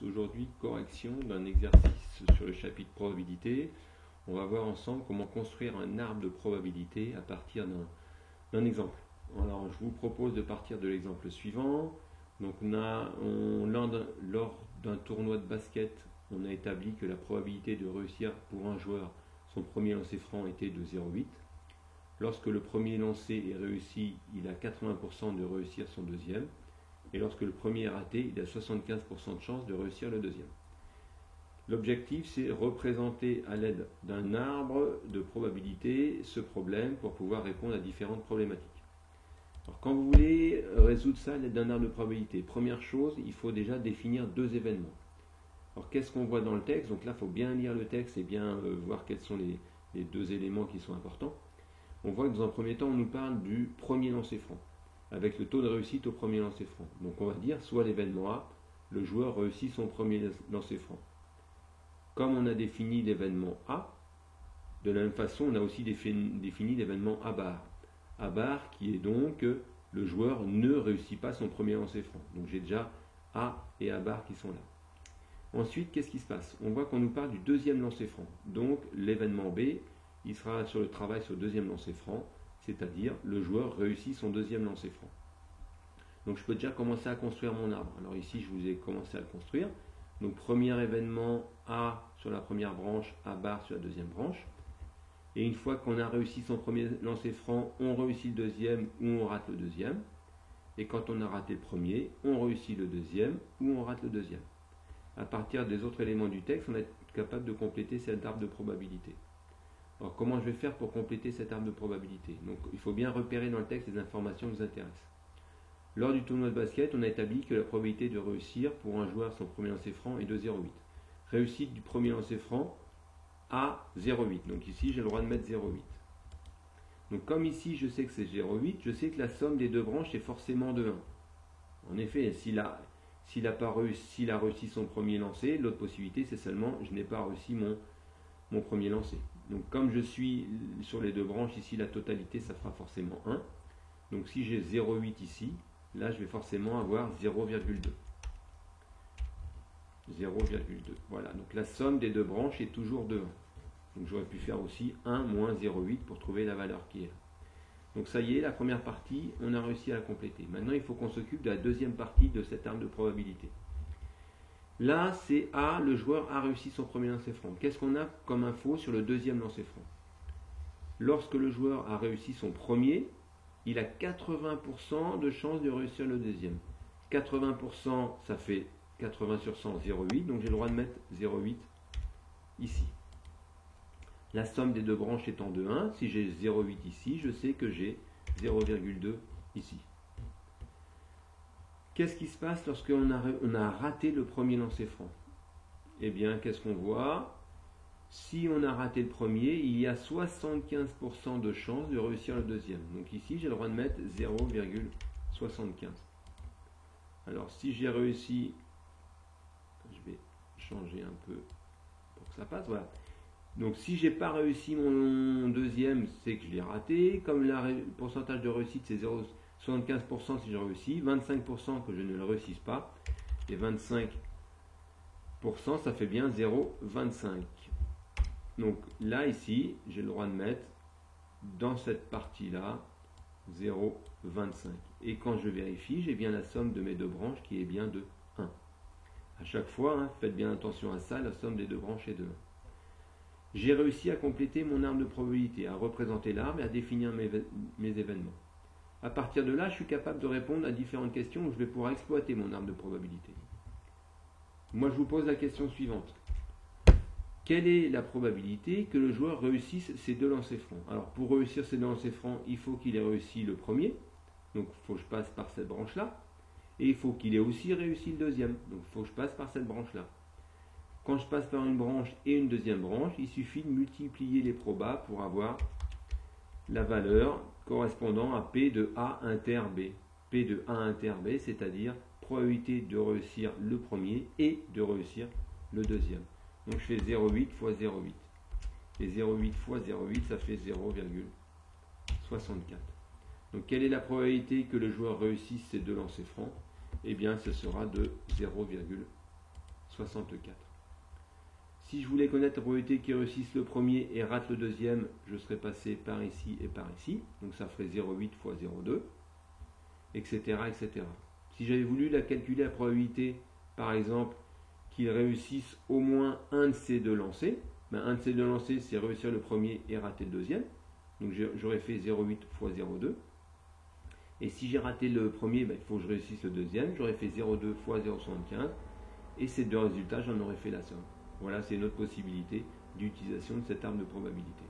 aujourd'hui correction d'un exercice sur le chapitre probabilité. On va voir ensemble comment construire un arbre de probabilité à partir d'un exemple. Alors je vous propose de partir de l'exemple suivant. Donc lors d'un tournoi de basket, on a établi que la probabilité de réussir pour un joueur son premier lancer franc était de 0,8. Lorsque le premier lancer est réussi, il a 80% de réussir son deuxième. Et lorsque le premier est raté, il a 75% de chance de réussir le deuxième. L'objectif, c'est représenter à l'aide d'un arbre de probabilité ce problème pour pouvoir répondre à différentes problématiques. Alors, quand vous voulez résoudre ça à l'aide d'un arbre de probabilité, première chose, il faut déjà définir deux événements. Alors, qu'est-ce qu'on voit dans le texte? Donc là, il faut bien lire le texte et bien voir quels sont les deux éléments qui sont importants. On voit que dans un premier temps, on nous parle du premier lancer franc, avec le taux de réussite au premier lancer franc. Donc on va dire, soit l'événement A, le joueur réussit son premier lancer franc. Comme on a défini l'événement A, de la même façon, on a aussi défini l'événement A bar. A bar qui est donc le joueur ne réussit pas son premier lancer franc. Donc j'ai déjà A et A bar qui sont là. Ensuite, qu'est-ce qui se passe? On voit qu'on nous parle du deuxième lancer franc. Donc l'événement B, il sera sur le travail sur le deuxième lancer franc, c'est-à-dire le joueur réussit son deuxième lancer franc. Donc je peux déjà commencer à construire mon arbre. Alors ici, je vous ai commencé à le construire. Donc premier événement A sur la première branche, A bar sur la deuxième branche. Et une fois qu'on a réussi son premier lancer franc, on réussit le deuxième ou on rate le deuxième. Et quand on a raté le premier, on réussit le deuxième ou on rate le deuxième. À partir des autres éléments du texte, on est capable de compléter cet arbre de probabilité. Alors comment je vais faire pour compléter cet arbre de probabilité? Donc il faut bien repérer dans le texte les informations qui nous intéressent. Lors du tournoi de basket, on a établi que la probabilité de réussir pour un joueur son premier lancer franc est de 0,8. Réussite du premier lancer franc à 0,8. Donc ici j'ai le droit de mettre 0,8. Donc comme ici je sais que c'est 0,8, je sais que la somme des deux branches est forcément de 1. En effet, s'il a réussi son premier lancer, l'autre possibilité c'est seulement je n'ai pas réussi mon premier lancer. Donc comme je suis sur les deux branches, ici la totalité ça fera forcément 1. Donc si j'ai 0,8 ici, là je vais forcément avoir 0,2. 0,2. Voilà, donc la somme des deux branches est toujours de 1. Donc j'aurais pu faire aussi 1 moins 0,8 pour trouver la valeur qui est là. Donc ça y est, la première partie, on a réussi à la compléter. Maintenant il faut qu'on s'occupe de la deuxième partie de cet arbre de probabilité. Là, c'est A, le joueur a réussi son premier lancer franc. Qu'est-ce qu'on a comme info sur le deuxième lancer franc? Lorsque le joueur a réussi son premier, il a 80% de chance de réussir le deuxième. 80%, ça fait 80 sur 100, 0,8. Donc j'ai le droit de mettre 0,8 ici. La somme des deux branches étant de 1, si j'ai 0,8 ici, je sais que j'ai 0,2 ici. Qu'est-ce qui se passe lorsqu'on a raté le premier lancer franc? Eh bien, qu'est-ce qu'on voit? Si on a raté le premier, il y a 75% de chance de réussir le deuxième. Donc ici, j'ai le droit de mettre 0,75. Alors, si j'ai réussi, je vais changer un peu pour que ça passe, voilà. Donc, si je n'ai pas réussi mon deuxième, c'est que je l'ai raté. Comme le pourcentage de réussite, c'est 0,75% si je réussis, 25% que je ne le réussisse pas, et 25%, ça fait bien 0,25. Donc là, ici, j'ai le droit de mettre dans cette partie-là 0,25. Et quand je vérifie, j'ai bien la somme de mes deux branches qui est bien de 1. À chaque fois, faites bien attention à ça, la somme des deux branches est de 1. J'ai réussi à compléter mon arbre de probabilité, à représenter l'arbre et à définir mes événements. À partir de là, je suis capable de répondre à différentes questions où je vais pouvoir exploiter mon arbre de probabilité. Moi, je vous pose la question suivante. Quelle est la probabilité que le joueur réussisse ses deux lancers francs? Alors, pour réussir ses deux lancers francs, il faut qu'il ait réussi le premier. Donc, il faut que je passe par cette branche-là. Et il faut qu'il ait aussi réussi le deuxième. Donc, il faut que je passe par cette branche-là. Quand je passe par une branche et une deuxième branche, il suffit de multiplier les probas pour avoir la valeur correspondant à P de A inter B. P de A inter B, c'est-à-dire probabilité de réussir le premier et de réussir le deuxième. Donc je fais 0,8 fois 0,8. Et 0,8 fois 0,8, ça fait 0,64. Donc quelle est la probabilité que le joueur réussisse ses deux lancers francs? Eh bien, ce sera de 0,64. 64. Si je voulais connaître la probabilité qu'ils réussissent le premier et ratent le deuxième, je serais passé par ici et par ici. Donc ça ferait 0,8 fois 0,2, etc., etc. Si j'avais voulu la calculer la probabilité, par exemple, qu'ils réussissent au moins un de ces deux lancers, un de ces deux lancers, c'est réussir le premier et rater le deuxième. Donc j'aurais fait 0,8 fois 0,2. Et si j'ai raté le premier, il faut que je réussisse le deuxième. J'aurais fait 0,2 fois 0,75. Et ces deux résultats, j'en aurais fait la somme. Voilà, c'est une autre possibilité d'utilisation de cet arbre de probabilité.